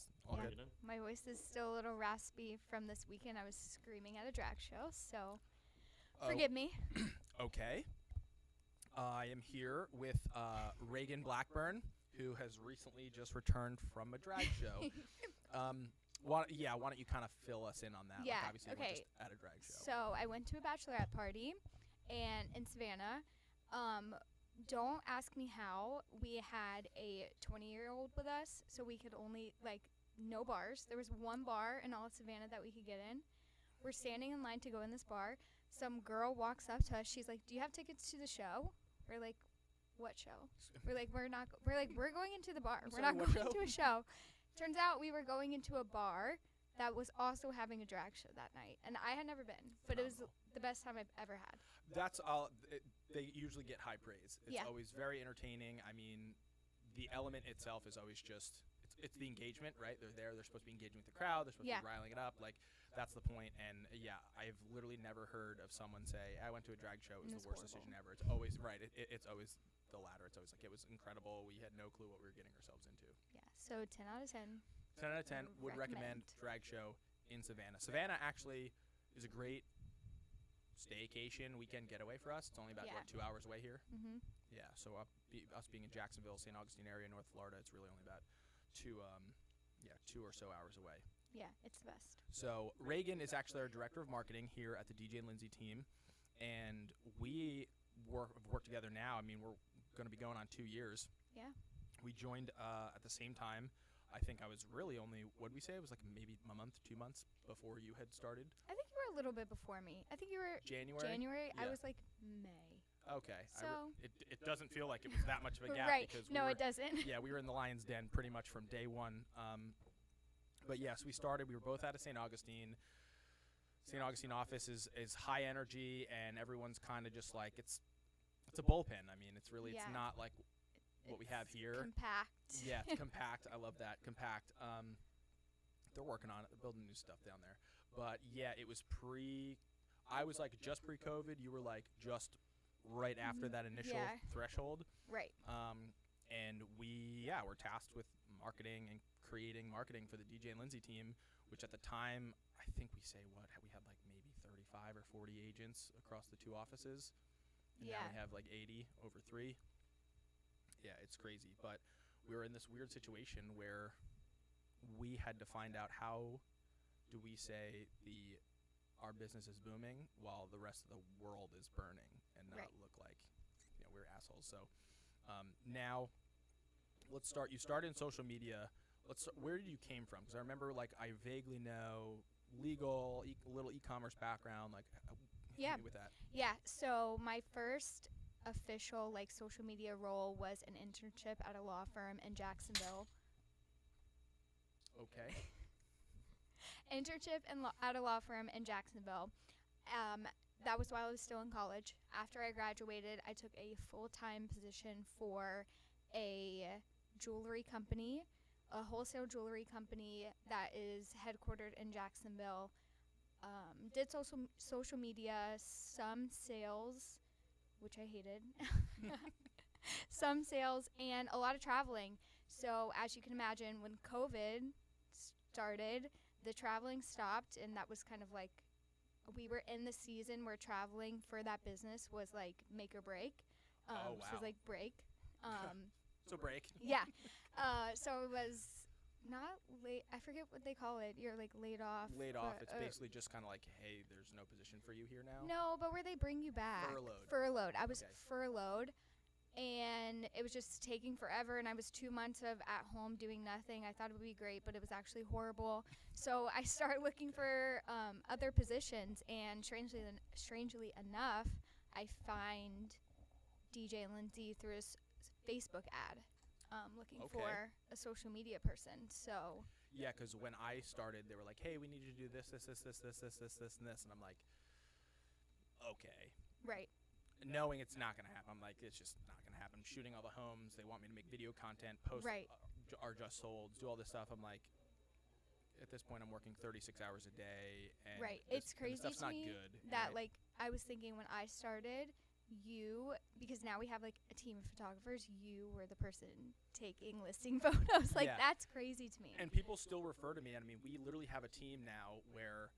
podcast. All Yeah. good. My voice is still a little raspy from this weekend. I was screaming at a drag show, so forgive me. Okay. I am here with Reagan Blackburn, who has recently just returned from a drag show. Why don't you kind of fill us in on that? Yeah, Like obviously, okay. we're just at a drag show. So I went to a bachelorette party, and in Savannah. Don't ask me how. We had a 20-year-old with us, so we could only, no bars. There was one bar in all of Savannah that we could get in. We're standing in line to go in this bar. Some girl walks up to us. She's like, "Do you have tickets to the show?" We're like, "What show?" We're like, we're going into the bar. We're not going to a show. Turns out we were going into a bar that was also having a drag show that night. And I had never been, but it was the best time I've ever had. That's all. They usually get high praise. It's Yeah. always very entertaining. I mean, the element itself is always just, it's the engagement, right? They're there. They're supposed to be engaging with the crowd. They're supposed to be riling it up. Like, that's the point. And, yeah, I've literally never heard of someone say, I went to a drag show. It was the worst decision ever. It's always, right, it's always the latter. It's always like, it was incredible. We had no clue what we were getting ourselves into. Yeah, so 10 out of 10. 10 out of 10 would recommend drag show in Savannah. Savannah actually is a great staycation weekend getaway for us. It's only about 2 hours away here. Mm-hmm. Yeah, so us being in Jacksonville, St. Augustine area, North Florida, it's really only about 2 or so hours away. Yeah, it's the best. So Reagan is actually our director of marketing here at the DJ&Lindsey team, and we have worked together now. I mean, we're going to be going on 2 years. Yeah. We joined at the same time. I think I was really only, what did we say? It was like maybe a month, 2 months before you had started. I think you were a little bit before me. I think you were January. Yeah. I was like May. Okay. So it doesn't feel like it was that much of a gap. Right. Because it doesn't. Yeah, we were in the Lion's Den pretty much from day one. But yes, we started. We were both out of St. Augustine. St. Augustine office is high energy, and everyone's kind of just like, it's a bullpen. I mean, it's really, it's not like what we have here. Compact. Yeah, it's compact. I love that. Compact. They're working on it. They're building new stuff down there. But yeah, it was I was like just pre-COVID. You were like just right after that initial threshold. Right. And we're tasked with marketing and creating marketing for the DJ&Lindsey team, which at the time, I think we had like maybe 35 or 40 agents across the 2 offices. And now we have like 80 over 3. Yeah, it's crazy. But we were in this weird situation where we had to find out how do we say our business is booming while the rest of the world is burning and not look like we're assholes. So now let's start. You started in social media. Where did you came from? Because I remember I vaguely know legal, little e-commerce background. Hit me with that. Yeah. So my first official social media role was an internship at a law firm in Jacksonville. Okay. Internship at a law firm in Jacksonville. That was while I was still in college. After I graduated, I took a full-time position for a jewelry company, a wholesale jewelry company that is headquartered in Jacksonville. Did social media, some sales, which I hated, some sales, and a lot of traveling. So as you can imagine, when COVID started, the traveling stopped, and that was kind of like we were in the season where traveling for that business was like make or break. Oh, wow. So it was like break. So break. Yeah. So it was not late. I forget what they call it. You're like laid off. Laid off. It's basically just kind of like, hey, there's no position for you here now. No, but where they bring you back. Furloughed. I was furloughed. And it was just taking forever, and I was 2 months of at home doing nothing. I thought it would be great, but it was actually horrible. So I started looking for other positions, and strangely enough, I find DJ&Lindsey through a Facebook ad looking for a social media person. So yeah, because when I started, they were like, hey, we need you to do this, and this. And I'm like, okay. Right. Knowing it's not going to happen. I'm like, it's just not going to happen. I'm shooting all the homes. They want me to make video content, post are just sold, do all this stuff. I'm like, at this point, I'm working 36 hours a day. And it's crazy stuff's to not me good, that, I was thinking when I started, because now we have like a team of photographers, you were the person taking listing photos. Like, that's crazy to me. And people still refer to me. I mean, we literally have a team now where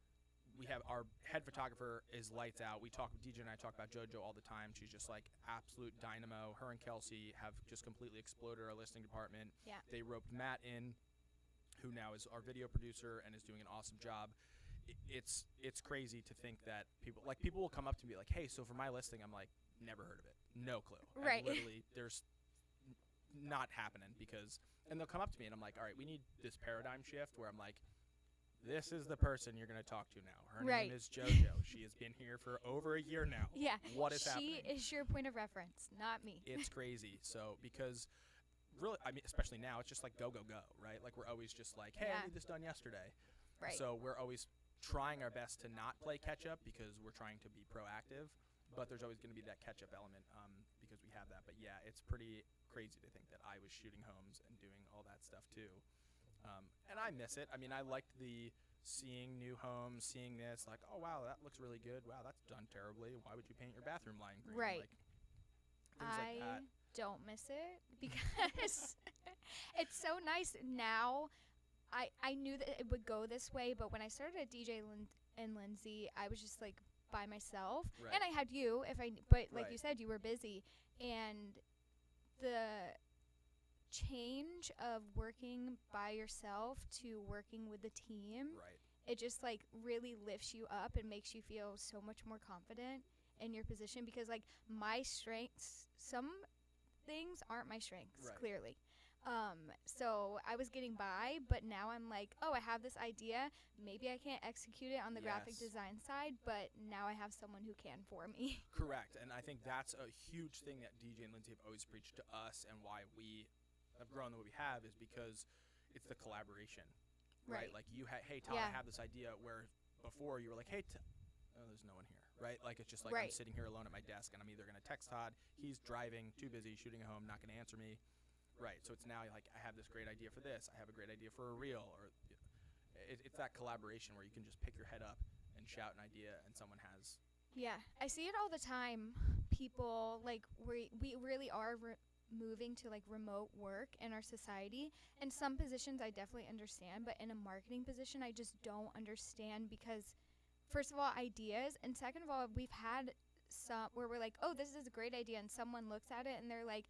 we have our head photographer is lights out. DJ and I talk about JoJo all the time. She's just like absolute dynamo. Her and Kelsey have just completely exploded our listing department. Yeah. They roped Matt in, who now is our video producer and is doing an awesome job. It's crazy to think that people will come up to me like, hey, so for my listing, I'm like, never heard of it. No clue. Right. And literally, there's not happening and they'll come up to me and I'm like, all right, we need this paradigm shift where I'm like, this is the person you're going to talk to now. Her name is JoJo. She has been here for over a year now. Yeah. What is happening? She is your point of reference, not me. It's crazy. So, because really, I mean, especially now, it's just like go, right? Like, we're always just like, hey, I need this done yesterday. Right. So we're always trying our best to not play catch up because we're trying to be proactive. But there's always going to be that catch up element because we have that. But yeah, it's pretty crazy to think that I was shooting homes and doing all that stuff too. And I miss it. I mean, I liked the seeing new homes, seeing this, like, oh, wow, that looks really good. Wow, that's done terribly. Why would you paint your bathroom lime green? Right. Like, things like that. Don't miss it because it's so nice now. I knew that it would go this way, but when I started at DJ&Lindsey, I was just like by myself, and I had you. But like you said, you were busy, and the change of working by yourself to working with the team, it just like really lifts you up and makes you feel so much more confident in your position, because like my strengths, some things aren't my strengths, clearly. So I was getting by, but now I'm like, oh, I have this idea. Maybe I can't execute it on the graphic design side, but now I have someone who can for me. Correct. And I think that's a huge thing that DJ and Lindsey have always preached to us, and why we have grown the way we have is because it's the collaboration, right? Like, hey, Todd, I have this idea, where before you were like, hey, there's no one here, right? Like, it's just like I'm sitting here alone at my desk, and I'm either going to text Todd, he's driving, too busy, shooting at home, not going to answer me. Right, so it's now like, I have this great idea for this, I have a great idea for a reel, or it's that collaboration where you can just pick your head up and shout an idea, and someone has. Yeah, I see it all the time. People, like, we really are moving to like remote work in our society. In some positions I definitely understand, but in a marketing position I just don't understand, because first of all, ideas, and second of all, we've had some where we're like, oh, this is a great idea, and someone looks at it and they're like,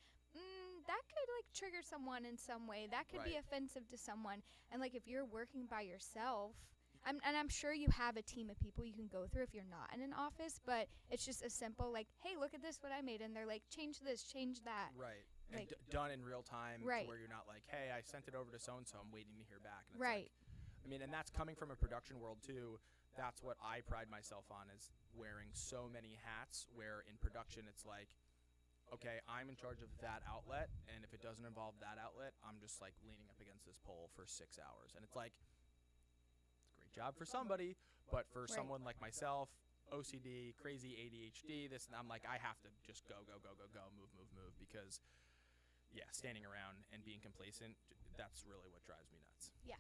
that could like trigger someone in some way, that could be offensive to someone. And like, if you're working by yourself, and I'm sure you have a team of people you can go through if you're not in an office, but it's just a simple like, hey, look at this, what I made, and they're like, change this, change that. Right. Like, and done in real time, to where you're not like, hey, I sent it over to so-and-so, I'm waiting to hear back. And it's like, I mean, and that's coming from a production world too. That's what I pride myself on, is wearing so many hats, where in production it's like, okay, I'm in charge of that outlet, and if it doesn't involve that outlet, I'm just like leaning up against this pole for 6 hours. And it's like, it's a great job for somebody, but for someone like myself, OCD, crazy ADHD, this, and I'm like, I have to just go, move, because, standing around and being complacent, that's really what drives me nuts. Yeah,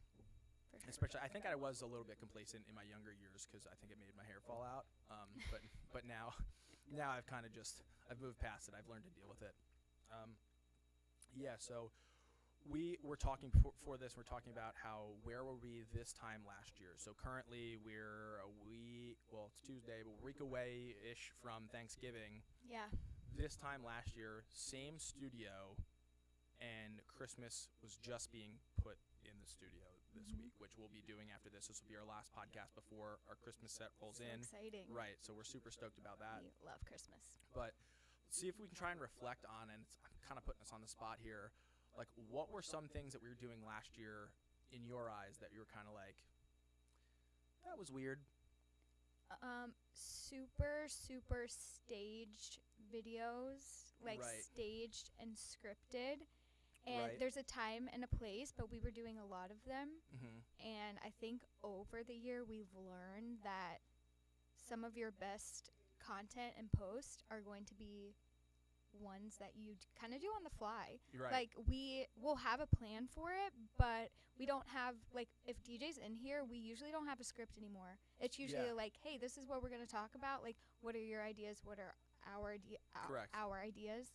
for sure. Especially, I think I was a little bit complacent in my younger years, because I think it made my hair fall out. But now I've kind of I've moved past it. I've learned to deal with it. So we were talking for this. We're talking about where were we this time last year. So currently it's Tuesday, but a week away-ish from Thanksgiving. Yeah. This time last year, same studio, and Christmas was just being put in the studio this week, which we'll be doing after this. This will be our last podcast before our Christmas set rolls in. Exciting. Right, so we're super stoked about that. We love Christmas. But let's see if we can try and reflect on, and I'm kind of putting us on the spot here, like, what were some things that we were doing last year in your eyes that you were kind of like, that was weird? Super staged videos, like staged and scripted. And there's a time and a place, but we were doing a lot of them. And I think over the year we've learned that some of your best content and posts are going to be ones that you kind of do on the fly. Like, we will have a plan for it, but we don't have, like, if DJ's in here, we usually don't have a script anymore. It's usually like, hey, this is what we're going to talk about. Like, what are your ideas? What are Correct. our ideas,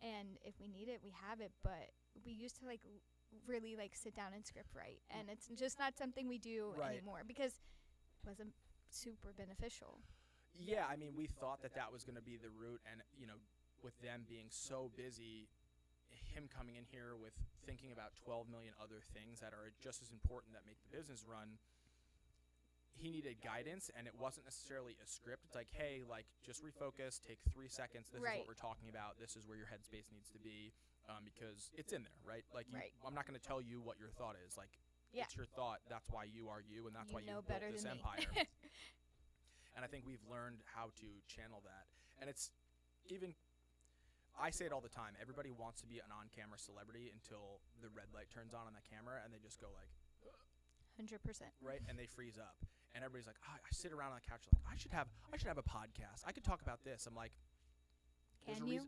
and if we need it, we have it. But we used to really sit down and script write, and it's just not something we do anymore because it wasn't super beneficial. Yeah, I mean, we thought that was going to be the route, and with them being so busy, him coming in here with thinking about 12 million other things that are just as important that make the business run, he needed guidance, and it wasn't necessarily a script. It's like, hey, just refocus, take 3 seconds. This is what we're talking about. This is where your headspace needs to be, because it's in there, right? I'm not going to tell you what your thought is. It's your thought. That's why you are you, and that's why you built this empire. And I think we've learned how to channel that. And it's even, I say it all the time, everybody wants to be an on-camera celebrity until the red light turns on the camera, and they just go 100%. Right? And they freeze up. And everybody's like, I sit around on the couch I should have a podcast. I could talk about this. I'm like, can you?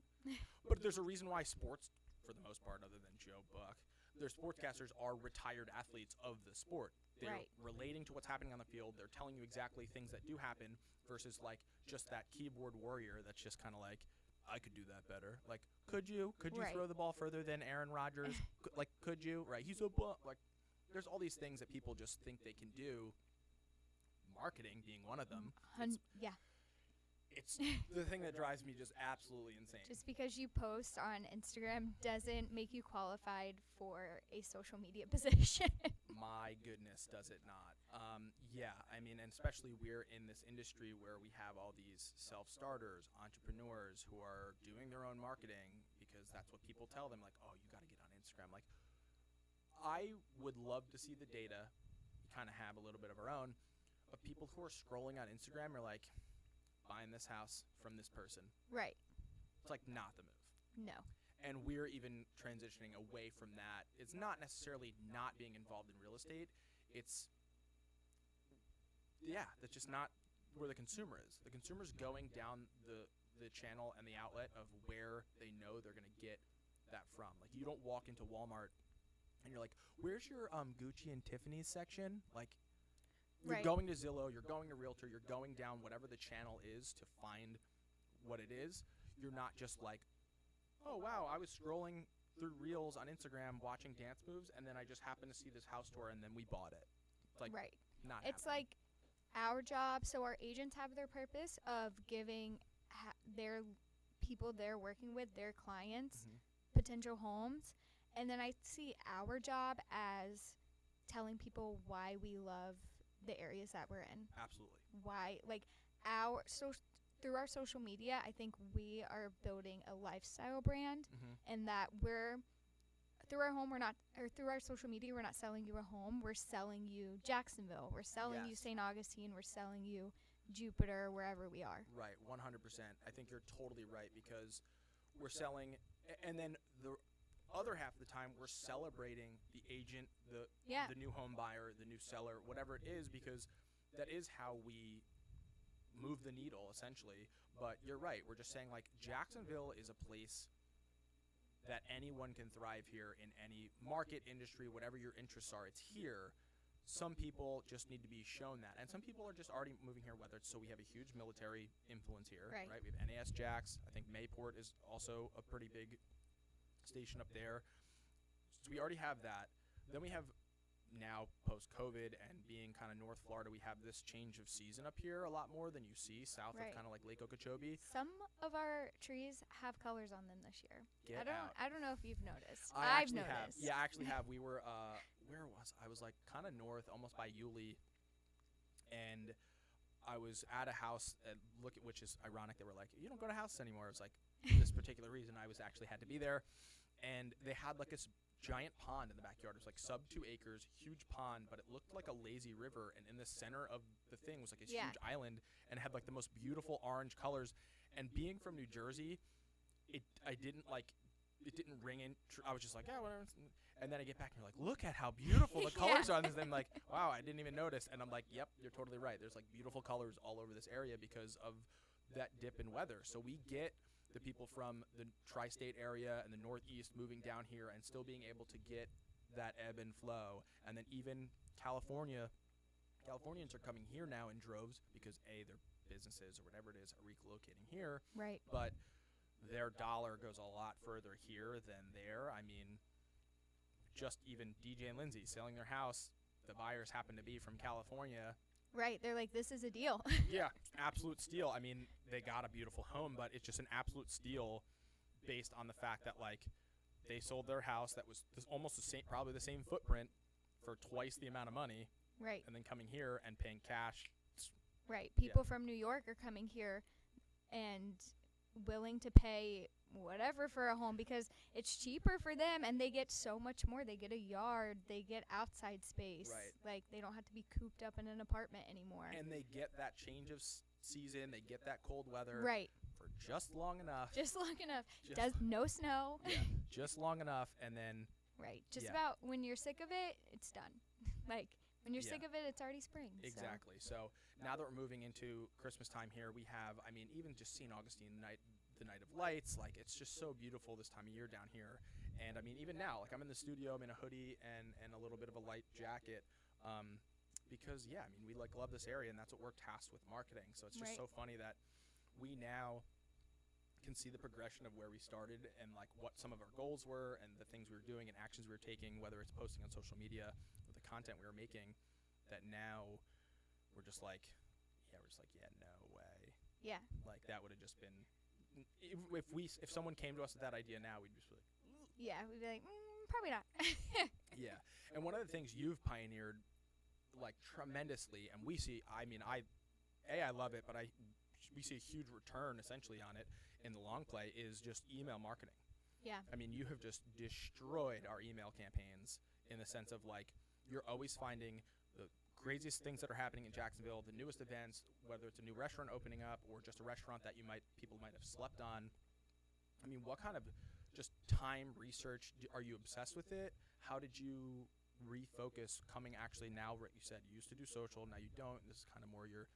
But there's a reason why sports, for the most part, other than Joe Buck, their sportscasters are retired athletes of the sport. They're relating to what's happening on the field. They're telling you exactly things that do happen versus just that keyboard warrior that's just kind of I could do that better. Could you? Could you throw the ball further than Aaron Rodgers? Could you? Right. He's a there's all these things that people just think they can do. Marketing being one of them. It's the thing that drives me just absolutely insane. Just because you post on Instagram doesn't make you qualified for a social media position. My goodness, does it not? Yeah, I mean, and especially we're in this industry where we have all these self-starters, entrepreneurs who are doing their own marketing because that's what people tell them, oh, you got to get on Instagram. I would love to see the data, we kind of have a little bit of our own, of people who are scrolling on Instagram are buying this house from this person. Right. It's not the move. No. And we're even transitioning away from that. It's not necessarily not being involved in real estate. It's, that's just not where the consumer is. The consumer's going down the channel and the outlet of where they know they're going to get that from. You don't walk into Walmart and you're like, where's your Gucci and Tiffany's section? You're going to Zillow, you're going to Realtor, you're going down whatever the channel is to find what it is. You're not just oh, wow, I was scrolling through Reels on Instagram watching dance moves, and then I just happened to see this house tour, and then we bought it. It's not It's happening. Our job, so our agents have their purpose of giving their people they're working with, their clients, potential homes, and then I see our job as telling people why we love the areas that we're in. Absolutely. Why, through our social media, I think we are building a lifestyle brand, and that through our social media, we're not selling you a home. We're selling you Jacksonville. We're selling you St. Augustine. We're selling you Jupiter, wherever we are. Right, 100%. I think you're totally right because we're selling, and then the other half of the time we're celebrating the agent, the new home buyer, the new seller, whatever it is, because that is how we move the needle essentially. But you're right, we're just saying Jacksonville is a place that anyone can thrive here in any market, industry, whatever your interests are. It's here. Some people just need to be shown that, and some people are just already moving here, whether it's, so we have a huge military influence here, right? We have NAS Jax. I think Mayport is also a pretty big station up there. So we already have that. Then we have now post-COVID and being kind of North Florida, we have this change of season up here a lot more than you see south of kind of Lake Okeechobee. Some of our trees have colors on them this year. I don't know if you've noticed. I've noticed. Yeah, I actually have. We were where was I? Was kind of north, almost by Yulee, and I was at a house which is ironic. They were like, you don't go to houses anymore. It was this particular reason I was actually had to be there, and they had this giant pond in the backyard. It was sub 2 acres, huge pond, but it looked like a lazy river, and in the center of the thing was this huge island, and it had the most beautiful orange colors. And being from New Jersey, it didn't ring in. I was just whatever. And then I get back and you're look at how beautiful the colors are on this. And I'm wow, I didn't even notice. And I'm yep, you're totally right. There's beautiful colors all over this area because of that dip in weather. So we get the people from the tri-state area and the Northeast moving down here and still being able to get that ebb and flow. And then even Californians are coming here now in droves because A, they're businesses or whatever it is are relocating here. Right. But their dollar goes a lot further here than there. I mean, just even DJ&Lindsey selling their house, the buyers happen to be from California. Right. They're like, this is a deal. Yeah, absolute steal. I mean, they got a beautiful home, but it's just an absolute steal based on the fact that, like, they sold their house that was almost the same, probably the same footprint for twice the amount of money. Right. And then coming here and paying cash. Right. People from New York are coming here and willing to pay whatever for a home because it's cheaper for them and they get so much more. They get a yard, they get outside space. Right. Like, they don't have to be cooped up in an apartment anymore. And they get that change of season, they get that cold weather. Right. For just long enough. Just long enough. Does no snow. Yeah. Just long enough, and then. Right. Just about when you're sick of it, it's done. Like, when you're sick of it, it's already spring. Exactly. So now that we're moving into Christmas time here, we have, I mean, even just St. Augustine the night of lights, like, it's just so beautiful this time of year down here. And I mean, even now, like, I'm in the studio, I'm in a hoodie and a little bit of a light jacket, because I mean, we love this area, and that's what we're tasked with marketing. So it's just so funny that we now can see the progression of where we started and like what some of our goals were and the things we were doing and actions we were taking, whether it's posting on social media or the content we were making, that now we're just like, yeah, no way. Yeah. Like, that would have just been, if someone came to us with that idea now, we'd just be like, yeah, we'd be like, probably not. Yeah. And one of the things you've pioneered, like, tremendously, and we see, I mean, I love it, but we see a huge return essentially on it in the long play, is just email marketing. Yeah. I mean, you have just destroyed our email campaigns in the sense of, like, you're always finding the craziest things that are happening in Jacksonville, the newest events, whether it's a new restaurant opening up or just a restaurant that people might have slept on. I mean, what kind of just time research are you obsessed with it? How did you refocus coming actually now? You said you used to do social, now you don't. This is kind of more you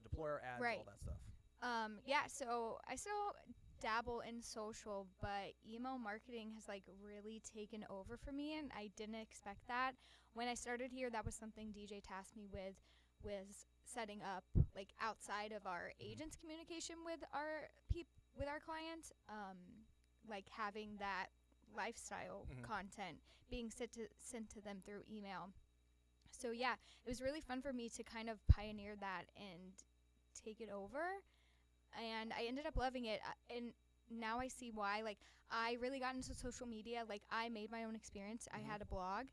deploy our ads, all that stuff. Yeah, so I still dabble in social, but email marketing has like really taken over for me, and I didn't expect that. When I started here, that was something DJ tasked me with, was setting up like outside of our agents' communication with our clients, like having that lifestyle content being sent to them through email. So yeah, it was really fun for me to kind of pioneer that and take it over, and I ended up loving it. And now I see why. Like, I really got into social media. Like, I made my own experience. I had a blog,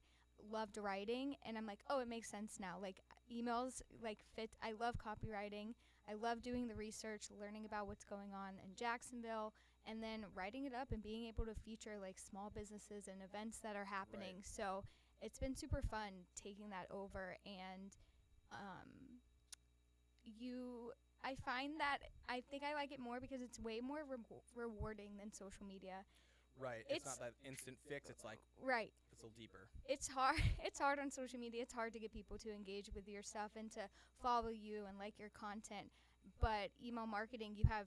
loved writing, and I'm like, oh, it makes sense now. Like, emails like fit. I love copywriting. I love doing the research, learning about what's going on in Jacksonville, and then writing it up and being able to feature like small businesses and events that are happening. Right. So it's been super fun taking that over, and I find that I think I like it more because it's way more rewarding than social media. Right. It's not that instant fix. It's like, right. It's a little deeper. It's hard. It's hard on social media. It's hard to get people to engage with your stuff and to follow you and like your content. But email marketing, you have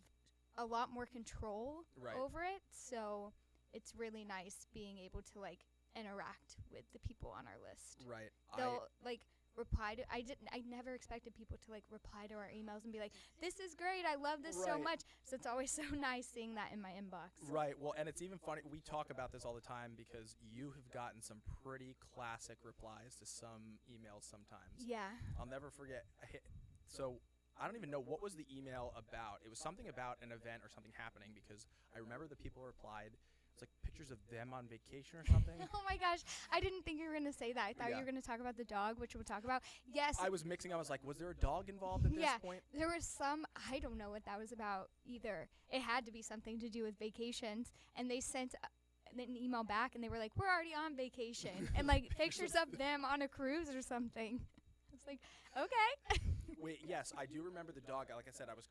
a lot more control over it. So it's really nice being able to like interact with the people on our list. Right. They'll like reply to. I never expected people to like reply to our emails and be like, "This is great. I love this so much." So it's always so nice seeing that in my inbox. Right. Well, and it's even funny. We talk about this all the time because you have gotten some pretty classic replies to some emails sometimes. Yeah. I'll never forget. So I don't even know what was the email about. It was something about an event or something happening, because I remember the people replied. It's like pictures of them on vacation or something. Oh my gosh. I didn't think you were going to say that. I thought you were going to talk about the dog, which we'll talk about. Yes. I was mixing. I was like, was there a dog involved at this point? There was some. I don't know what that was about either. It had to be something to do with vacations. And they sent an email back and they were like, we're already on vacation. And like pictures of them on a cruise or something. I was like, okay. Wait, yes, I do remember the dog. Like I said, I was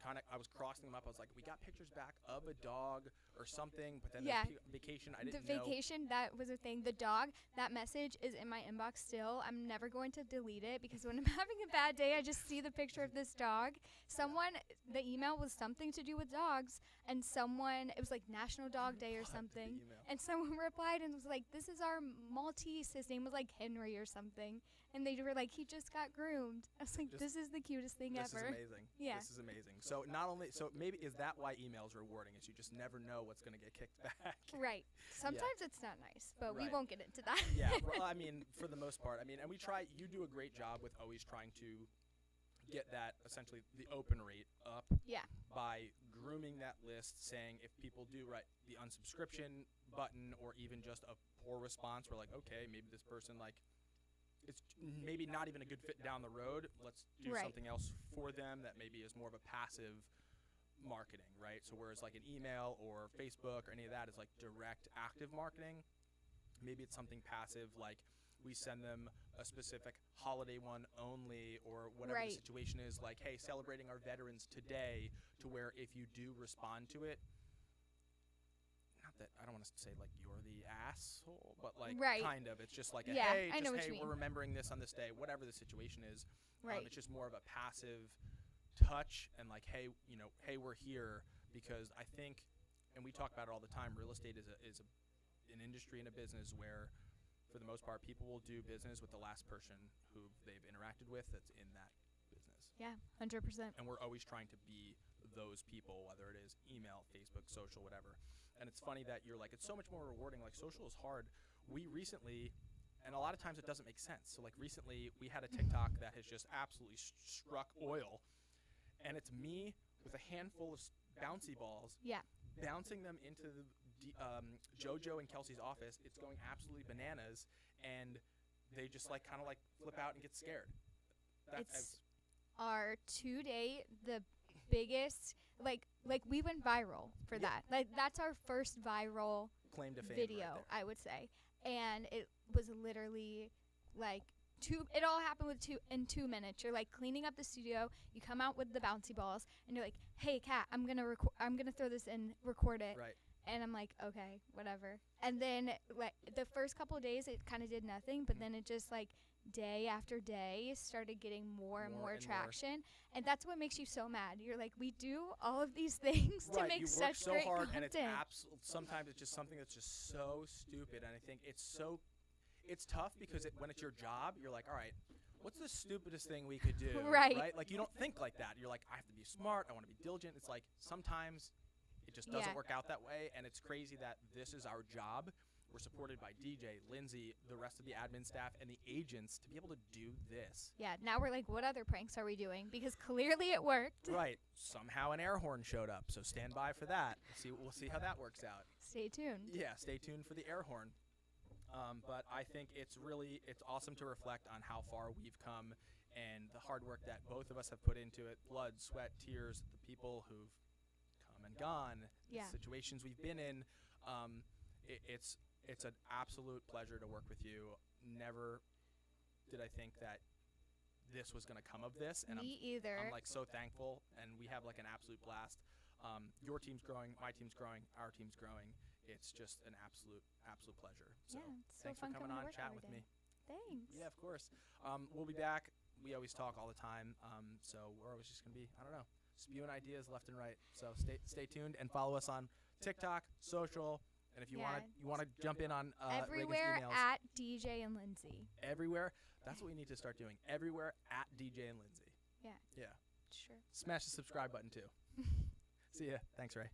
crossing them up. I was like, we got pictures back of a dog or something, but then vacation, I didn't know. The vacation, that was a thing. The dog, that message is in my inbox still. I'm never going to delete it, because when I'm having a bad day, I just see the picture of this dog. The email was something to do with dogs, and it was like National Dog Day or something, and someone replied and was like, this is our Maltese. His name was like Henry or something. And they were like, he just got groomed. I was like, this is the the cutest thing This ever. is amazing. Yeah. This is amazing. So maybe is that why email is rewarding? Is you just never know what's going to get kicked back. Right. Sometimes it's not nice, but we Right. won't get into that. Yeah. Well, I mean, for the most part, I mean, and you do a great job with always trying to get that, essentially the open rate up Yeah. by grooming that list, saying if people do the unsubscription button or even just a poor response, we're like, okay, maybe this person it's maybe not even a good fit down the road. Let's do Right. something else for them that maybe is more of a passive marketing, right? So whereas like an email or Facebook or any of that is like direct active marketing, maybe it's something passive like we send them a specific holiday one only or whatever Right. the situation is, like, hey, celebrating our veterans today, to where if you do respond to it, not that I don't want to say like you're the asshole, but like Right. kind of, it's just like a, Yeah, hey, I know just what hey, you mean. we're remembering this on this day, whatever the situation is. Right. It's just more of a passive touch and like, hey, hey, we're here, because I think, and we talk about it all the time, real estate is an industry and a business where, for the most part, people will do business with the last person who they've interacted with that's in that business. Yeah, 100%. And we're always trying to be those people, whether it is email, Facebook, social, whatever. And it's funny that you're like, it's so much more rewarding. Like, social is hard. We recently, and a lot of times it doesn't make sense. So like recently we had a TikTok that has just absolutely struck oil, and it's me with a handful of bouncy balls, Yeah. bouncing them into the JoJo and Kelsey's office. It's going absolutely bananas, and they just like kind of like flip out and get scared. It's our to-date, the biggest, like we went viral for that. Like, that's our first viral claim to fame video, right there. I would say. And it was literally like it all happened in 2 minutes. You're like cleaning up the studio, you come out with the bouncy balls, and you're like, hey Kat, I'm gonna throw this in, record it. Right. And I'm like, okay, whatever. And then like the first couple of days it kind of did nothing, but then it just like day after day started getting more and more traction. And that's what makes you so mad. You're like, we do all of these things to make such so great hard, content. and it's sometimes it's just something that's just so stupid. And I think it's tough because when it's your job, you're like, all right, what's the stupidest thing we could do? Right. Like, you don't think like that. You're like, I have to be smart. I want to be diligent. It's like sometimes it just doesn't work out that way. And it's crazy that this is our job. We're supported by DJ, Lindsey, the rest of the admin staff, and the agents to be able to do this. Yeah, now we're like, what other pranks are we doing? Because clearly it worked. Right. Somehow an air horn showed up, so stand by for that. We'll see how that works out. Stay tuned. Yeah, stay tuned for the air horn. But I think it's awesome to reflect on how far we've come and the hard work that both of us have put into it. Blood, sweat, tears, the people who've come and gone, the situations we've been in. It's an absolute pleasure to work with you. Never did I think that this was going to come of this. And Me either. I'm like so thankful, and we have like an absolute blast. Your team's growing, my team's growing, our team's growing. It's just an absolute pleasure. So it's so thanks for fun coming on, to work chat every with day. me. Thanks. Yeah, of course. We'll be back. We always talk all the time. So we're always just going to be, I don't know, spewing ideas left and right. So stay tuned and follow us on TikTok, social, and if you want to jump in on everywhere Reagan's emails, at DJ&Lindsey. everywhere. That's what we need to start doing. Everywhere at DJ&Lindsey. Yeah. Yeah. Sure. Smash the subscribe button too. See ya. Thanks, Ray.